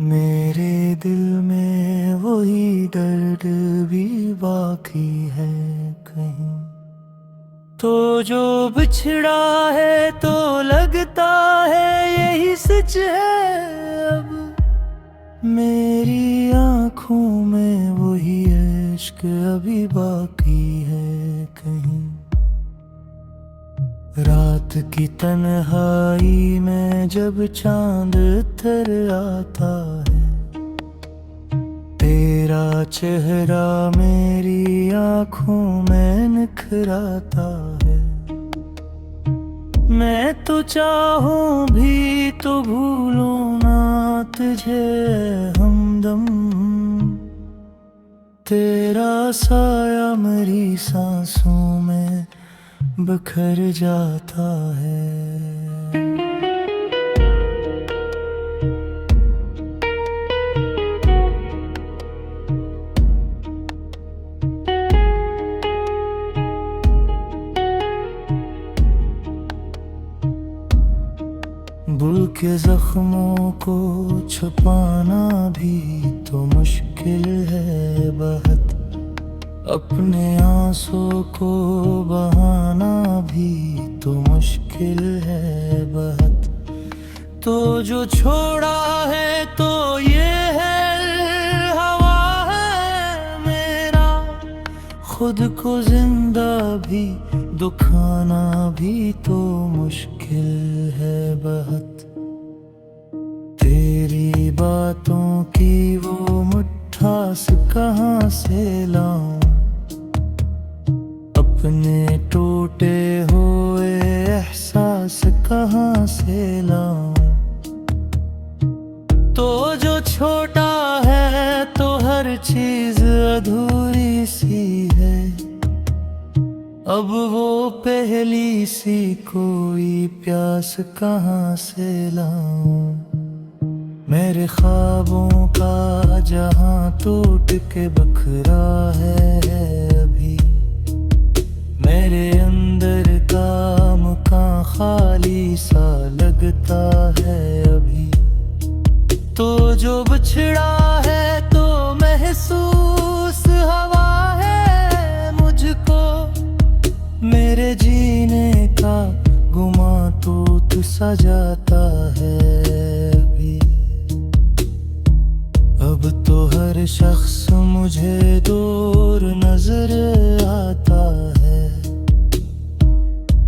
मेरे दिल में वही दर्द भी बाकी है कहीं। तो जो बिछड़ा है तो लगता है यही सच है अब। मेरी आंखों में वही इश्क अभी बाकी है कहीं। रात की तन्हाई में जब चांद उतर आता है, तेरा चेहरा मेरी आंखों में निखराता है। मैं तो चाहूं भी तो भूलूं ना तुझे हमदम। तेरा साया मेरी सांसों में बिखर जाता है। दिल के जख्मों को छुपाना भी तो मुश्किल है बहुत। अपने आंसू को बहाना भी तो मुश्किल है बहुत। तो जो छोड़ा है तो ये है हवा है मेरा। खुद को जिंदा भी दुखाना भी तो मुश्किल है बहुत। तेरी बातों की वो मिठास कहाँ से लाऊं, अपने टूटे हुए एहसास कहाँ से लाऊं। तो जो छोटा है तो हर चीज अधूरी सी है। अब वो पहली सी कोई प्यास कहाँ से लाऊं। मेरे ख्वाबों का जहां टूट के बखरा है अभी। मेरे अंदर का मकान खाली सा लगता है अभी। तो जो बिछड़ा है तो महसूस हवा है मुझको। मेरे जीने का गुमा टूट सा जाता है अभी। अब तो हर शख्स मुझे दूर नजर आता है।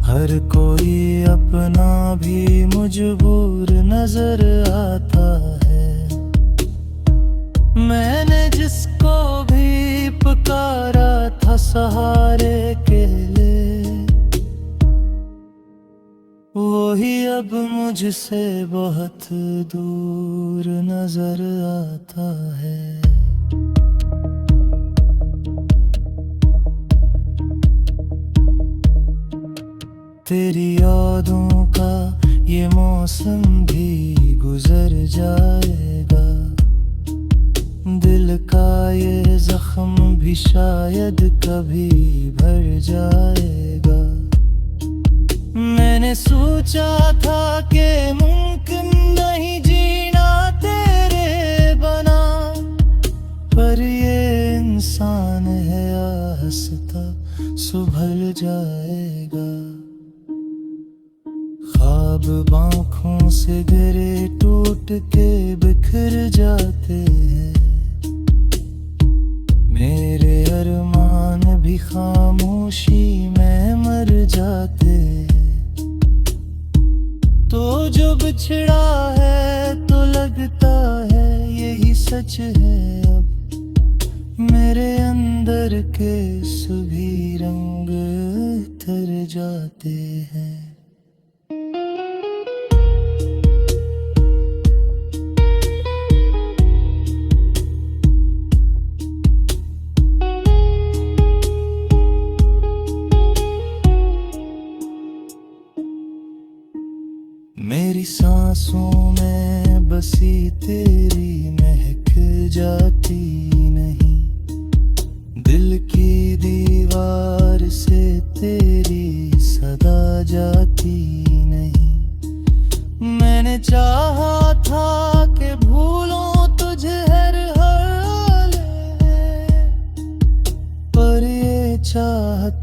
हर कोई अपना भी मजबूर नजर आता है। मैंने जिसको भी पुकारा था सहारे के लिए, वही अब मुझसे बहुत दूर नजर आता है। तेरी यादों का ये मौसम भी गुजर जाएगा। दिल का ये जख्म भी शायद कभी भर जाएगा। मैंने सोचा था कि मुमकिन नहीं जीना तेरे बना, पर ये इंसान है आहिस्ता सुभल जाएगा। ख्वाब आँखों से गिरे टूट के बिखर जाते हैं। मेरे अरमान भी खामोशी में मर जाते हैं। तो जो बिछड़ा है तो लगता है यही सच है अब। मेरे अंदर के सभी रंग उतर जाते हैं। मेरी सांसों में बसी तेरी महक जाती नहीं। दिल की दीवार से तेरी सदा जा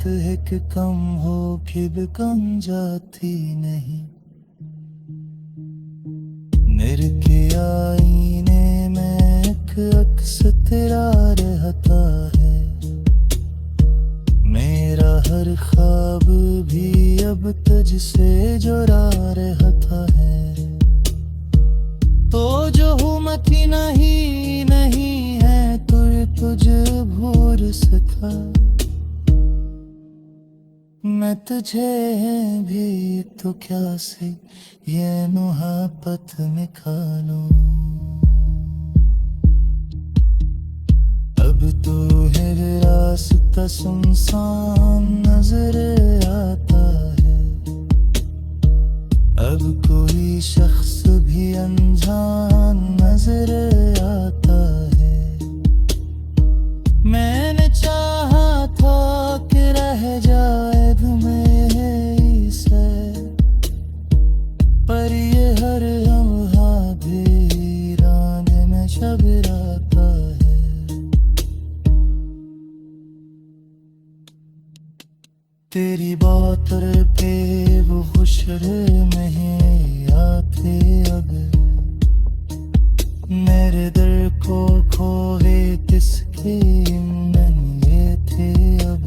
बात है कि कम हो के भी कम जाती नहीं। मेरे के आईने में एक अक्स तेरा रहता है। मेरा हर ख्वाब भी अब तुझसे जुड़ा रहता है। तो जो हुमती नहीं है तुझे भूल सका। मैं तुझे भी तो क्या से ये मुहब्बत में खा लूं। अब तो है रास्ता सुनसान नजर आता है। अब कोई शख्स भी अनजान नजर आता है। मैंने चाहा था कि रह जाए मेरी से, पर ये हर लम्हा वीरान में शबराता है। तेरी बातर पे वो खुशर नहीं आते अगर। मेरे दिल को खोए किसके ये थे अब।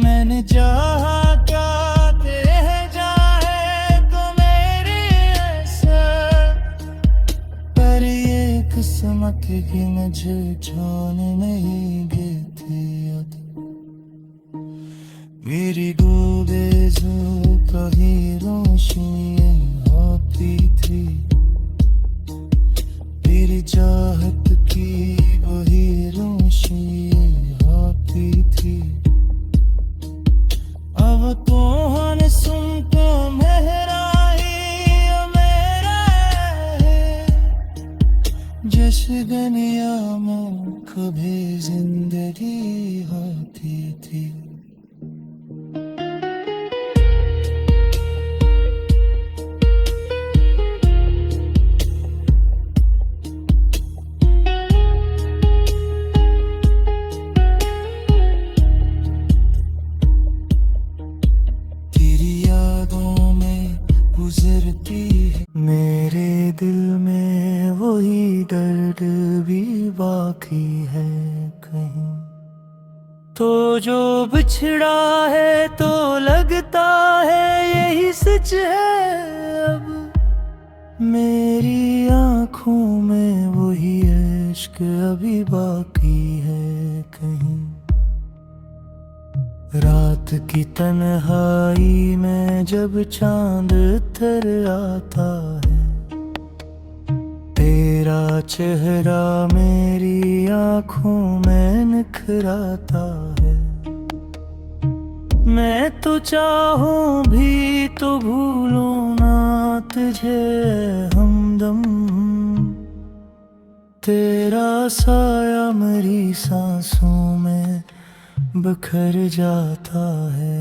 मैंने चाहा क्या रह जाए तो मेरी ऐसा, पर ये किस्मत की मुझे छोड़ने नहीं गई थी। मेरी गोबेज़ो कहीं रोशनी होती थी। तेरी चाहत की वही रोशनी होती थी। अब तो हन सुन को मेहराही मेरा है। जिस दुनिया में कभी जिंदगी होती थी। गुजरती है मेरे दिल में वही दर्द भी बाकी है कहीं। तो जो बिछड़ा है तो लगता है यही सच है अब। मेरी आँखों में वही इश्क अभी बाकी है कहीं। रात की तन्हाई में जब चांद उतर आता है। तेरा चेहरा मेरी आँखों में निखराता है। मैं तो चाहूं भी तो भूलूं ना तुझे हमदम। तेरा साया मेरी सांसों में बिखर जाता है।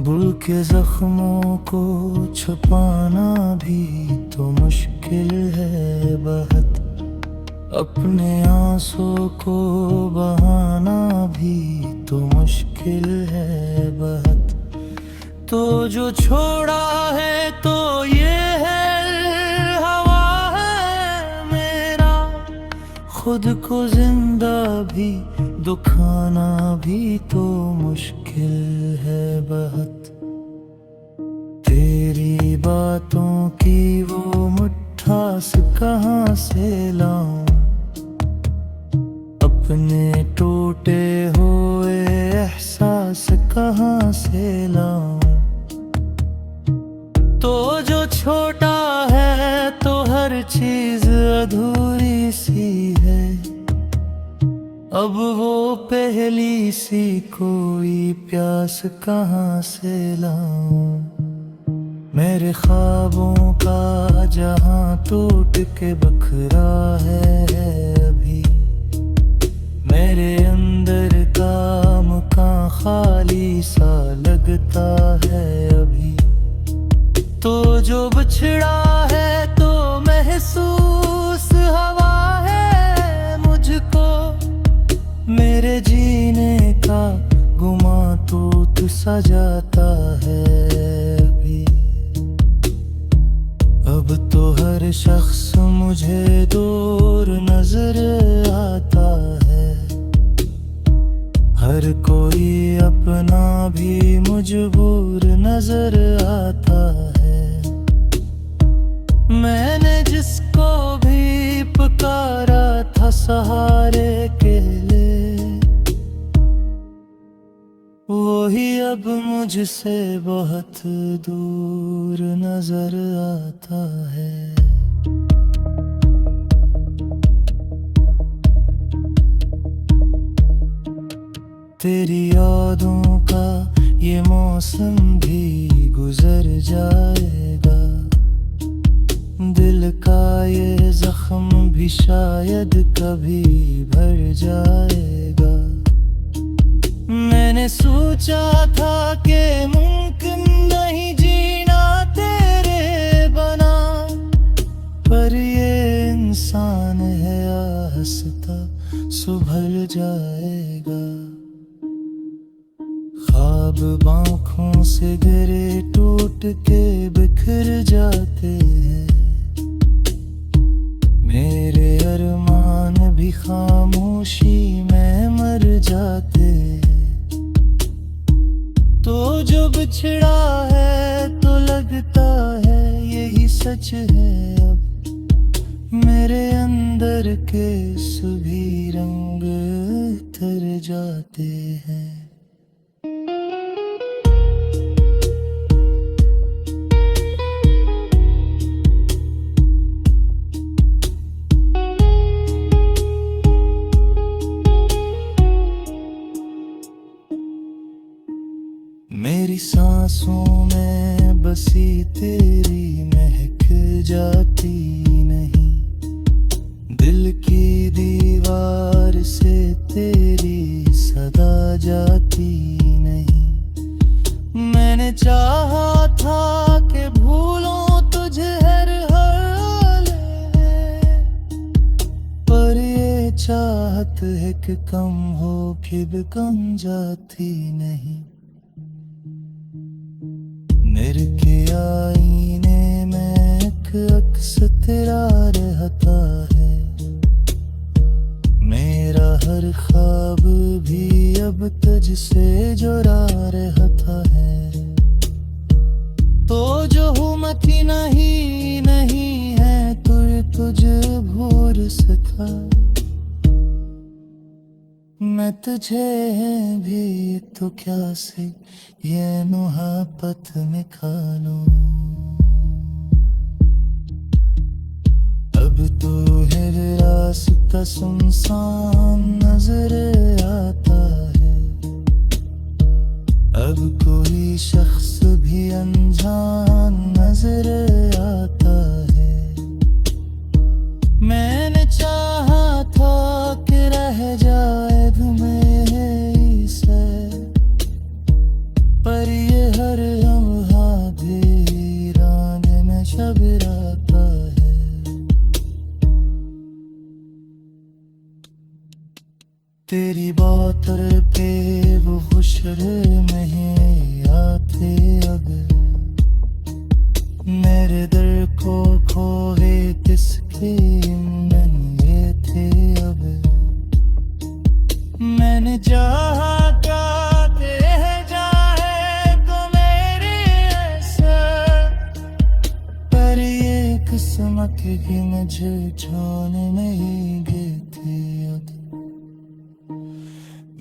दिल के जख्मों को छुपाना भी तो मुश्किल है बहुत। अपने आंसू को बहाना भी तो मुश्किल है बहुत। तो जो छोड़ा है तो ये है हवा है मेरा। खुद को जिंदा भी दुखाना भी तो मुश्किल है बहुत। तेरी बातों की वो मिठास कहाँ से लाऊं। अपने टूटे हुए एहसास कहाँ से लाऊं। तो जो छोटा है तो हर चीज अधूरी सी है। अब वो पहली सी कोई प्यास कहाँ से लाऊं। मेरे ख्वाबों का जहां टूट के बखरा है अभी। मेरे अंदर सा लगता है अभी। तो जो बिछड़ा है तो महसूस हवा है मुझको, मेरे जीने का गुमा तो सा जाता है अभी। अब तो हर शख्स मुझे दूर नजर आता है, हर कोई अपना भी मजबूर नजर आता है। मैंने जिसको भी पुकारा था सहारे के लिए, वही अब मुझसे बहुत दूर नजर आता है। तेरी यादों का ये मौसम भी गुजर जाएगा, दिल का ये जख्म भी शायद कभी भर जाएगा। मैंने सोचा था कि मुमकिन नहीं जीना तेरे बना, पर ये इंसान है आहिस्ता सुभल जाएगा। ख्वाब आँखों से गिरे टूट के बिखर जाते हैं, मेरे अरमान भी खामोशी में मर जाते हैं। तो जो बिछड़ा है तो लगता है यही सच है अब, मेरे अंदर के सभी रंग उतर जाते हैं। मेरी सांसों में बसी तेरी महक जाती नहीं, दिल की दीवार से तेरी सदा जाती नहीं। मैंने चाहा था कि भूलों तुझे हर हाल में, पर ये चाहत है कि कम हो के भी कम जाती नहीं। मेरे के आईने में एक अक्स तेरा रहता है, मेरा हर ख्वाब भी अब तुझसे जुड़ा रहता है। तो जो हुमती नहीं है तुझे भूल सका, मैं तुझे भी तो क्या से ये मुहब्बत में खा लूं। अब तो है रास्ता सुनसान नजर आता है, अब कोई शख्स भी अनजान नजर आता है। मैंने चाहा था कि रह जाए तुम्हें से, पर ये हर लम्हा भी रात में शब राता है। तेरी बातों पे वो खुशर नहीं आते अब, मेरे दिल को खोए किसके नन्हे थे अब। मैंने चाहा कि जाए तो मेरी ऐसा, पर ये किस्मत की मुझे छोड़ने नहीं गई थी अब।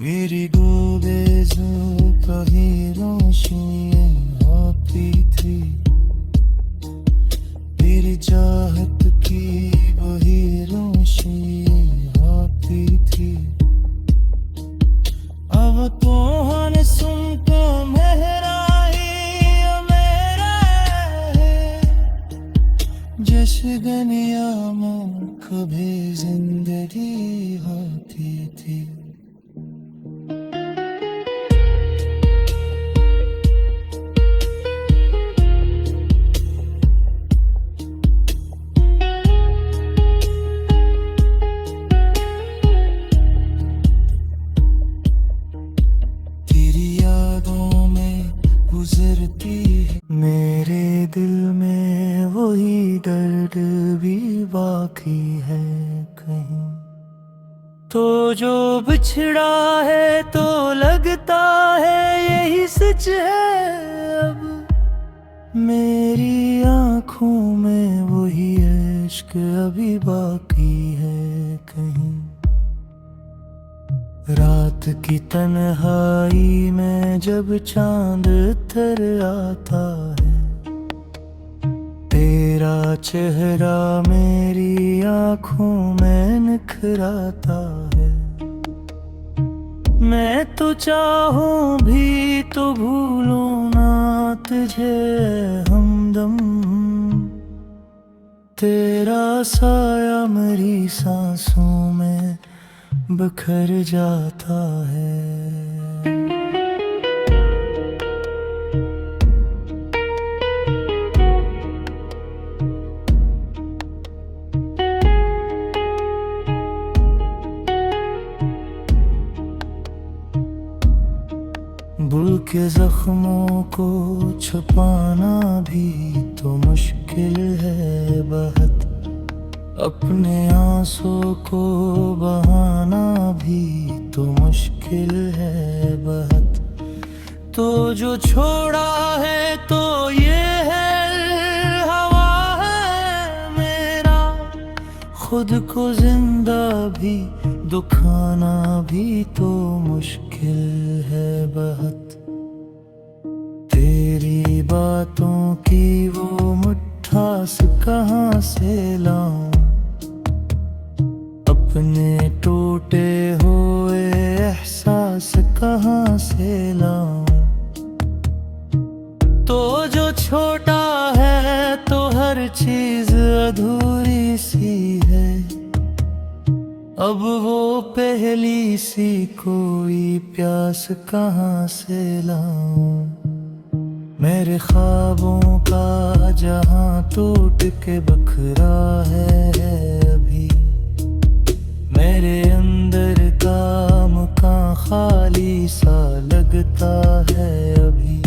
मेरी गोबेज़ों का ही रोशनी होती थी, तेरी चाहत की वही रोशनी होती थी। अब तो हन सुन तो मेहराही मेरा है, जश्न यामों कभी जिंदगी होती थी। भी बाकी है कहीं। तो जो बिछड़ा है तो लगता है यही सच है अब, मेरी आँखों में वही इश्क अभी बाकी है कहीं। रात की तन्हाई में जब चांद उतर आता है, तेरा चेहरा मेरी आँखों में निखराता है। मैं तो चाहूं भी तो भूलूं ना तुझे हमदम, तेरा साया मेरी सांसों में बिखर जाता है। भूल के जख्मों को छुपाना भी तो मुश्किल है बहुत, अपने आंसू को बहाना भी तो मुश्किल है बहुत। तो जो छोड़ा है तो ये है हवा है मेरा, खुद को जिंदा भी दुखाना भी तो मुश्किल है बहुत। तेरी बातों की वो मिठास कहाँ से लाऊं, अपने टूटे हुए एहसास कहाँ से लाऊं। तो जो छोटा है तो हर चीज अधूरी सी है, अब वो पहली सी कोई प्यास कहाँ से लाऊं। मेरे ख्वाबों का जहां टूट के बखरा है अभी, मेरे अंदर का मकान खाली सा लगता है अभी।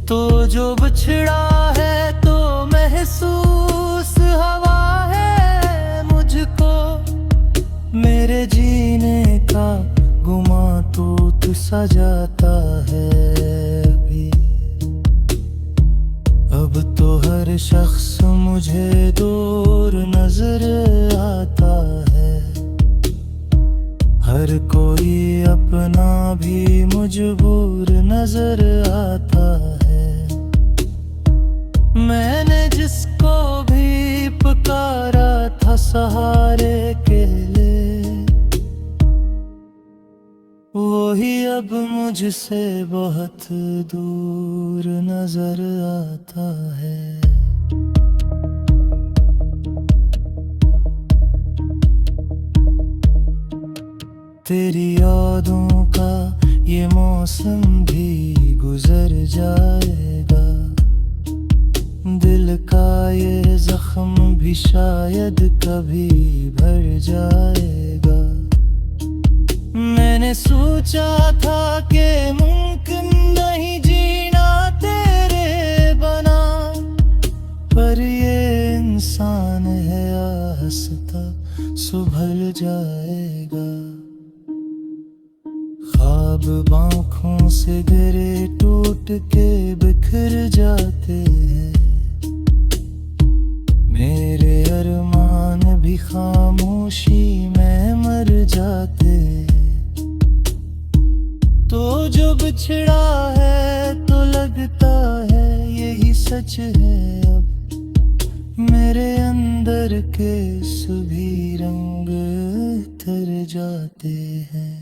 तो जो बिछड़ा है तो महसूस हवा है मुझको, मेरे जीने का गुमा टूट सा जाता है अभी। अब तो हर शख्स मुझे दूर नजर आता है, हर कोई अपना भी मजबूर नजर आता है। मैंने जिसको भी पुकारा था सहारे के लिए, वही अब मुझसे बहुत दूर नजर आता है। तेरी यादों का ये मौसम भी गुजर जाएगा, दिल का ये जख्म भी शायद कभी भर जाएगा। मैंने सोचा था कि मुमकिन नहीं जीना तेरे बना, पर ये इंसान है आहिस्ता सुभल जाएगा। ख्वाब आँखों से गिरे टूट के बिखर जाते हैं, मेरे अरमान भी खामोशी में मर जाते हैं। तो जो बिछड़ा है तो लगता है यही सच है अब, मेरे अंदर के सभी रंग उतर जाते हैं।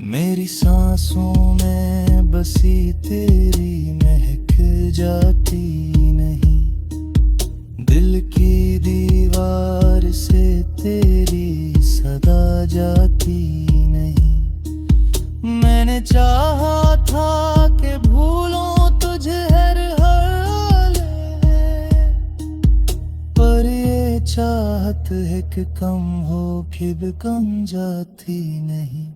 मेरी सांसों में बसी तेरी महक जाती नहीं, दिल की दीवार से तेरी सदा जाती नहीं। मैंने चाहा था कि भूलूं तुझे हर हाल में, चाहत है कि कम हो फिर भी कम जाती नहीं।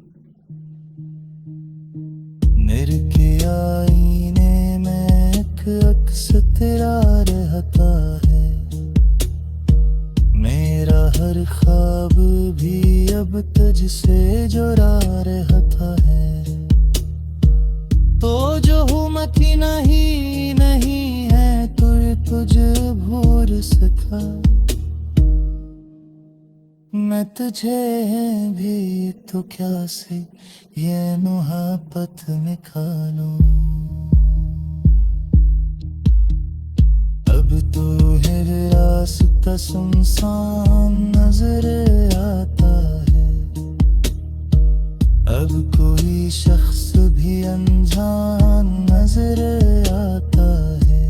मेरे के आईने में एक अक्स तेरा रहता है। मेरा हर ख्वाब भी अब तुझसे जुड़ा रहता है। तो जो हूँ मैं थी नहीं है तुझे भूल सका। मैं तुझे भी तो क्या से ये मोहब्बत में खा लूं। अब तो है रास्ता सुनसान नजर आता है। अब कोई शख्स भी अनजान नजर आता है।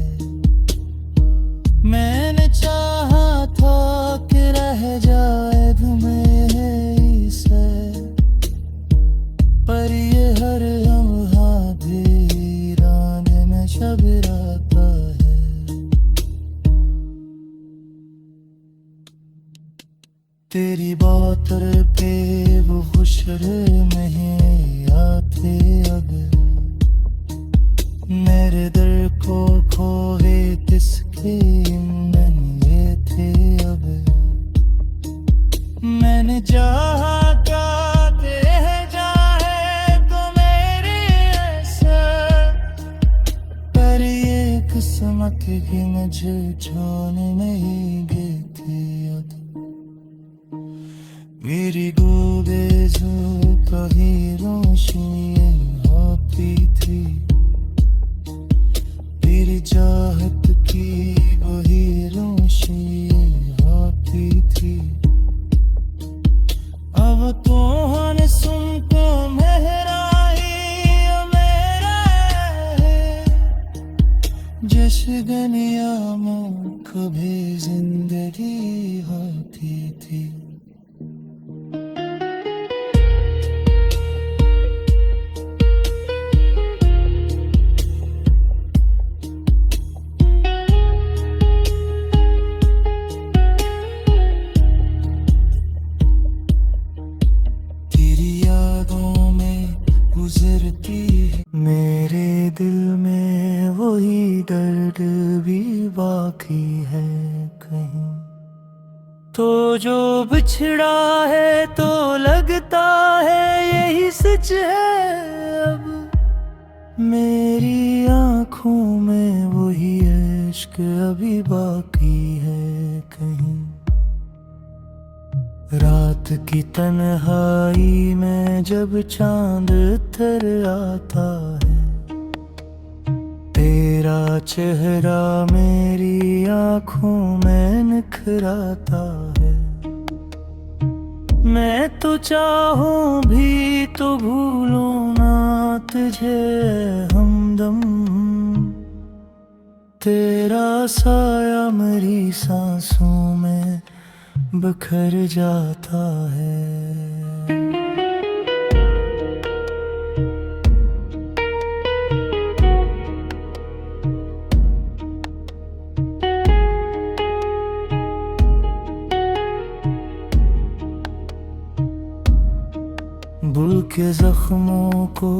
मैंने चाहा था कि रह जाए तुम्हें से, पर ये हर लम्हा वीरान में शब आता है। तेरी बात पे वो खुशर नहीं आते अगर। मेरे दिल को खोए किसके ये थे अब। मैंने चाहा जाते जाए तो मेरी ऐसा, पर ये किस्मत भी मुझे छोड़ने नहीं देती अब। मेरी गोबेज़ो कभी रोशनी होती थी। तेरी चाहत की वही रोशनी होती थी। अब तो हन सुनको मेहराई मेरा है। जश गनिया में कभी जिंदगी होती थी। गुजरती है मेरे दिल में वही दर्द भी बाकी है कहीं। तो जो बिछड़ा है तो लगता है यही सच है अब। मेरी आंखों में वही इश्क अभी बाकी है कहीं। रात की तन्हाई में जब चांद उतर आता है। तेरा चेहरा मेरी आंखों में निखराता है। मैं तो चाहूं भी तो भूलूं ना तुझे हमदम। तेरा साया मेरी सांसों में बिखर जाता है। दिल के जख्मों को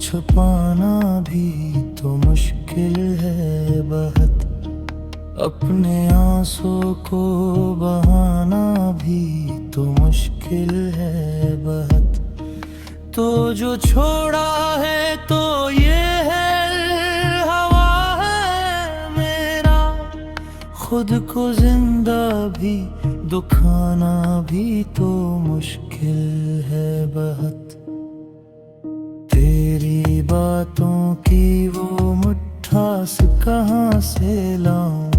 छुपाना भी तो मुश्किल है बहुत। अपने आंसू को बहाना भी तो मुश्किल है बहुत। तो जो छोड़ा है तो ये है हवा है मेरा। खुद को जिंदा भी दुखाना भी तो मुश्किल है बहुत। तेरी बातों की वो मिठास कहाँ से लाऊं।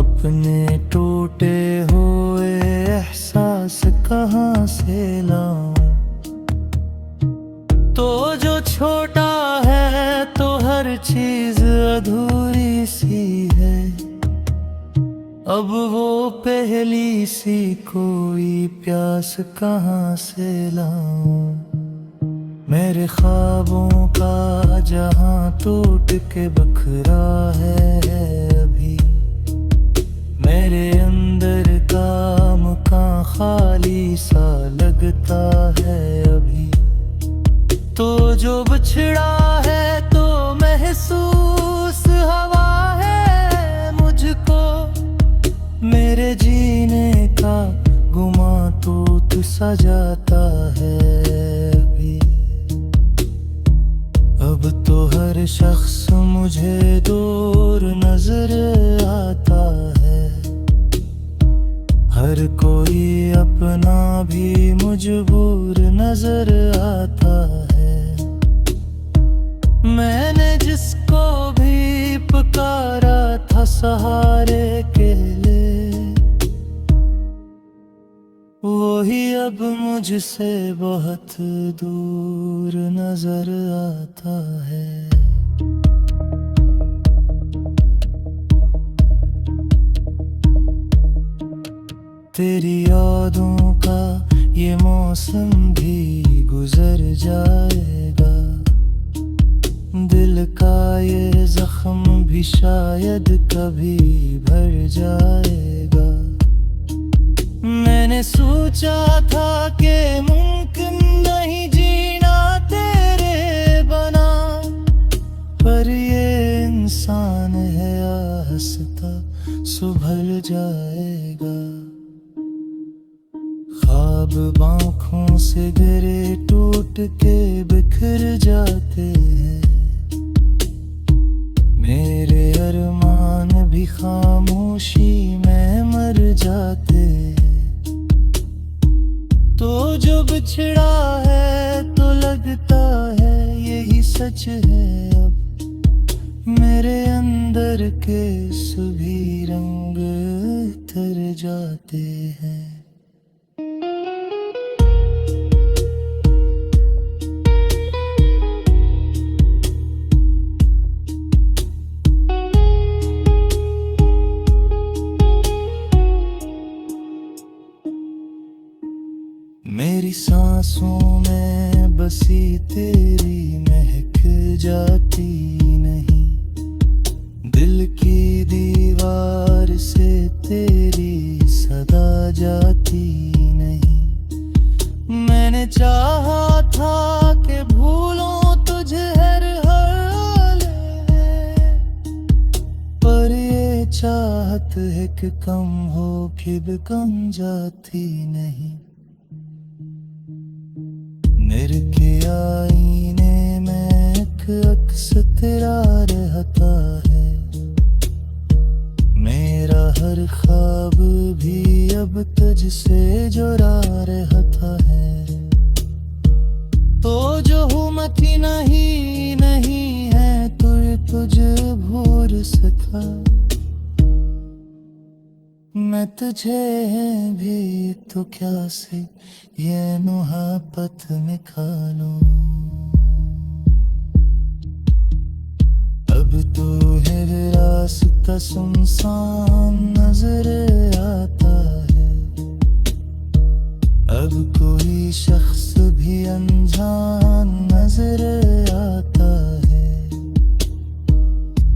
अपने टूटे हुए एहसास कहाँ से लाऊं। तो जो छोटा है तो हर चीज अधूरी सी है। अब वो पहली सी कोई प्यास कहाँ से लाऊं। मेरे ख्वाबों का जहां टूट के बखरा है अभी। मेरे मेरे जीने का गुमा तो सा जाता है अभी। अब तो हर शख्स मुझे दूर नजर आता है, हर कोई अपना भी मजबूर नजर आता है। मैंने जिसको भी पुकारा था सहारे के लिए, वही अब मुझसे बहुत दूर नजर आता है। तेरी यादों का ये मौसम भी गुजर जाएगा, दिल का ये जख्म भी शायद कभी भर जाएगा। मैंने सोचा था कि मुमकिन नहीं जीना तेरे बना, पर ये इंसान है आहिस्ता सुभल जाएगा। ख्वाब आँखों से गिरे टूट के बिखर जाते हैं, मेरे अरमान भी खामोशी में मर जाते हैं। तो जो बिछड़ा है तो लगता है यही सच है। अब मेरे अंदर के सभी रंग उतर जाते हैं। मेरी सांसों में बसी तेरी महक जाती नहीं, दिल की दीवार से तेरी सदा जाती नहीं। मैंने चाहा था कि भूलों तुझे हर हाल में, पर ये चाहत है कि कम हो कि भी कम जाती नहीं। मेरे के आईने में एक अक्स तेरा रहता है, मेरा हर ख्वाब भी अब तुझसे जुड़ा रहता है। तो जो हुमती नहीं है तुझे भूल सका, मैं तुझे भी तो क्या से ये मोहब्बत में खा लूं। अब तो है रास्ता सुनसान नजर आता है, अब कोई शख्स भी अनजान नजर आता है।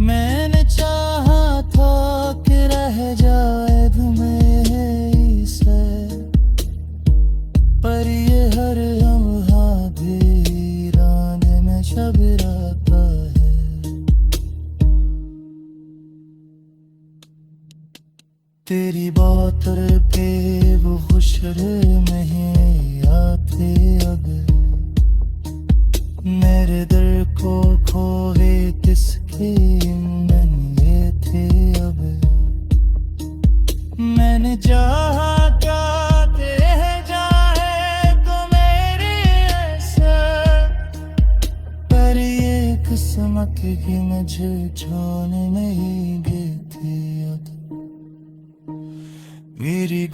मैंने चाहा था कि रह जाए तुम्हें से, पर ये हर लम्हा वीरान में शबराता है। तेरी बात पे वो खुशर नहीं आते, अगर मेरे दिल को खोए किसके ये थे। अब मैंने चाहा क्या जाए तो मेरी ऐसा, पर ये किस्मत की मुझे छोड़ने नहीं गई थी। अब मेरी